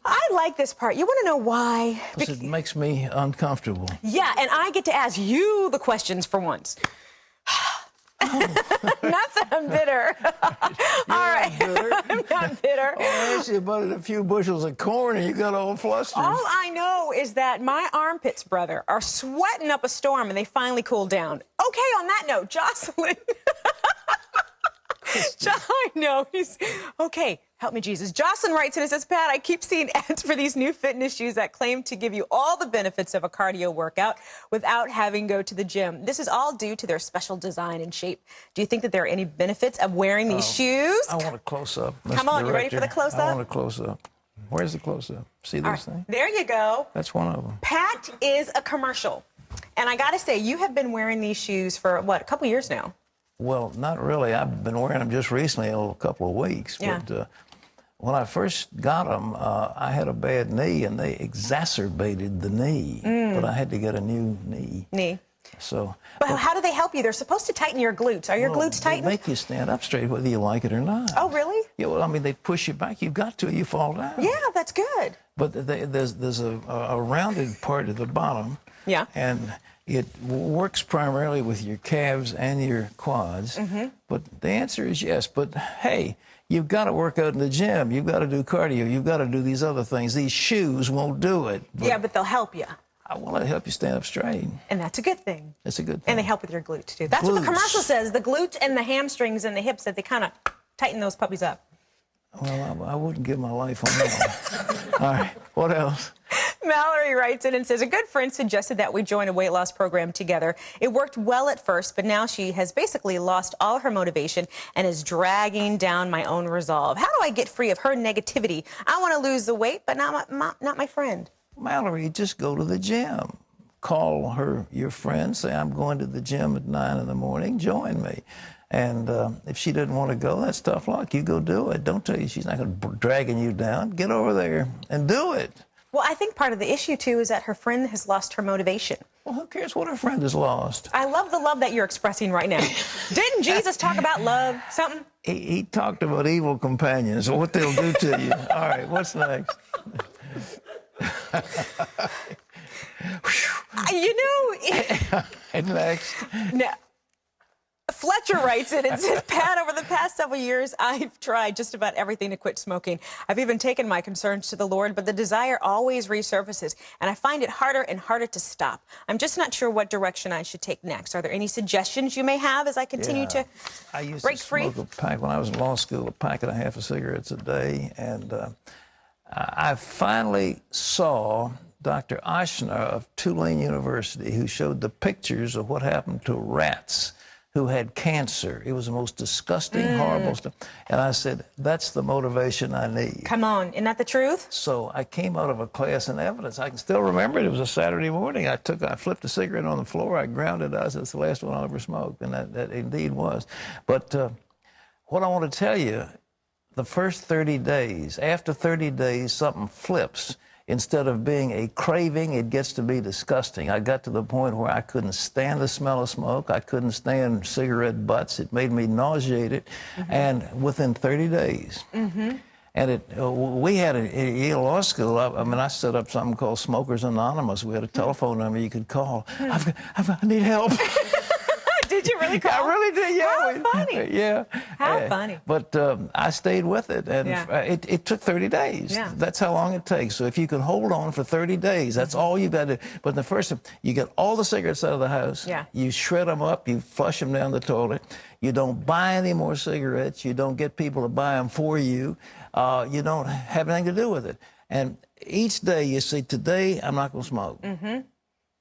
I like this part. You want to know why? Because it makes me uncomfortable. Yeah, and I get to ask you the questions for once. Not that I'm bitter. All right. I'm not bitter. Oh, I asked you about a few bushels of corn and you got all flustered. All I know is that my armpits, brother, are sweating up a storm and they finally cooled down. Okay, on that note, Jocelyn. I know. Okay, help me, Jesus. Jocelyn writes in and says, Pat, I keep seeing ads for these new fitness shoes that claim to give you all the benefits of a cardio workout without having to go to the gym. This is all due to their special design and shape. Do you think that there are any benefits of wearing these shoes? I want a close-up. Come on, you ready for the close-up? I want a close-up. Where's the close-up? See this thing? There you go. That's one of them. Pat is a commercial. And I got to say, you have been wearing these shoes for, what, a couple years now? Well, not really. I've been wearing them just recently, a couple of weeks. Yeah. But when I first got them, I had a bad knee, and they exacerbated the knee. But I had to get a new knee. So. But how do they help you? They're supposed to tighten your glutes. Are your glutes tightened? They make you stand up straight whether you like it or not. Oh, really? Yeah, well, I mean, they push you back. You've got to. You fall down. Yeah, that's good. But there's a rounded part at the bottom. Yeah. And it works primarily with your calves and your quads. But the answer is yes. But, hey, you've got to work out in the gym. You've got to do cardio. You've got to do these other things. These shoes won't do it. Yeah, but they'll help you. I want to help you stand up straight. And that's a good thing. It's a good thing. And they help with your glutes, too. That's what the commercial says. The glutes and the hamstrings and the hips, that they kind of tighten those puppies up. Well, I wouldn't give my life on that. All right. What else? Mallory writes in and says, a good friend suggested that we join a weight loss program together. It worked well at first, but now she has basically lost all her motivation and is dragging down my own resolve. How do I get free of her negativity? I want to lose the weight, but not my friend. Mallory, just go to the gym. Call your friend, say, I'm going to the gym at 9 in the morning, join me. And if she didn't want to go, that's tough luck. You go do it. Don't tell you she's not going to dragging you down. Get over there and do it. Well, I think part of the issue, too, is that her friend has lost her motivation. Well, who cares what her friend has lost? I love the love that you're expressing right now. Didn't Jesus talk about love, something? He talked about evil companions, or what they'll do to you. All right, what's next? You know... And next. No. Fletcher writes it and says, Pat, over the past several years, I've tried just about everything to quit smoking. I've even taken my concerns to the Lord, but the desire always resurfaces, and I find it harder and harder to stop. I'm just not sure what direction I should take next. Are there any suggestions you may have as I continue to break free? I used to smoke a pack when I was in law school, a pack and a half of cigarettes a day, and I finally saw Dr. Ochsner of Tulane University, who showed the pictures of what happened to rats who had cancer. It was the most disgusting, horrible stuff. And I said, that's the motivation I need. Come on, isn't that the truth? So I came out of a class in evidence. I can still remember it. It was a Saturday morning. I flipped a cigarette on the floor. I ground it. I said, it's the last one I'll ever smoke. And that indeed was. But what I want to tell you, the first 30 days, after 30 days, something flips. Instead of being a craving, it gets to be disgusting. I got to the point where I couldn't stand the smell of smoke. I couldn't stand cigarette butts. It made me nauseated. And within 30 days. And we had at Yale Law School, I set up something called Smokers Anonymous. We had a telephone number you could call. I need help. Did you really call? I really did, yeah. How funny. Yeah. How funny. But I stayed with it, and it took 30 days. Yeah. That's how long it takes. So if you can hold on for 30 days, that's all you've got to do. But the first, you get all the cigarettes out of the house. Yeah. You shred them up. You flush them down the toilet. You don't buy any more cigarettes. You don't get people to buy them for you. You don't have anything to do with it. And each day you say, today I'm not going to smoke.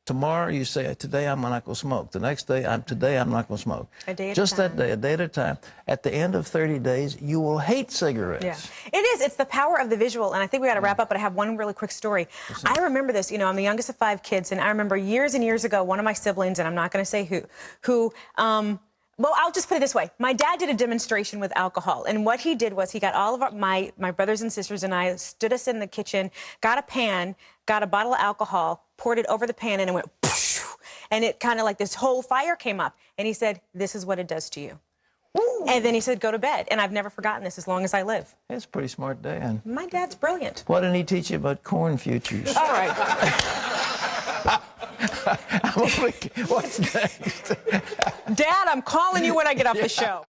Tomorrow you say, today I'm not going to smoke. The next day, today I'm not going to smoke. A day at Just a time. that day, a day at a time. At the end of 30 days, you will hate cigarettes. Yeah, it is. It's the power of the visual. And I think we got to wrap up, but I have one really quick story. I remember this. You know, I'm the youngest of 5 kids, and I remember years and years ago, one of my siblings, and I'm not going to say who well, I'll just put it this way. My dad did a demonstration with alcohol, and what he did was he got all of my brothers and sisters and I, stood us in the kitchen, got a pan, got a bottle of alcohol, poured it over the pan, and it went, and it kind of like this whole fire came up. And he said, this is what it does to you. And then he said, go to bed. And I've never forgotten this as long as I live. That's a pretty smart dad. My dad's brilliant. Why didn't he teach you about corn futures? All right. What's next? Dad, I'm calling you when I get off the show.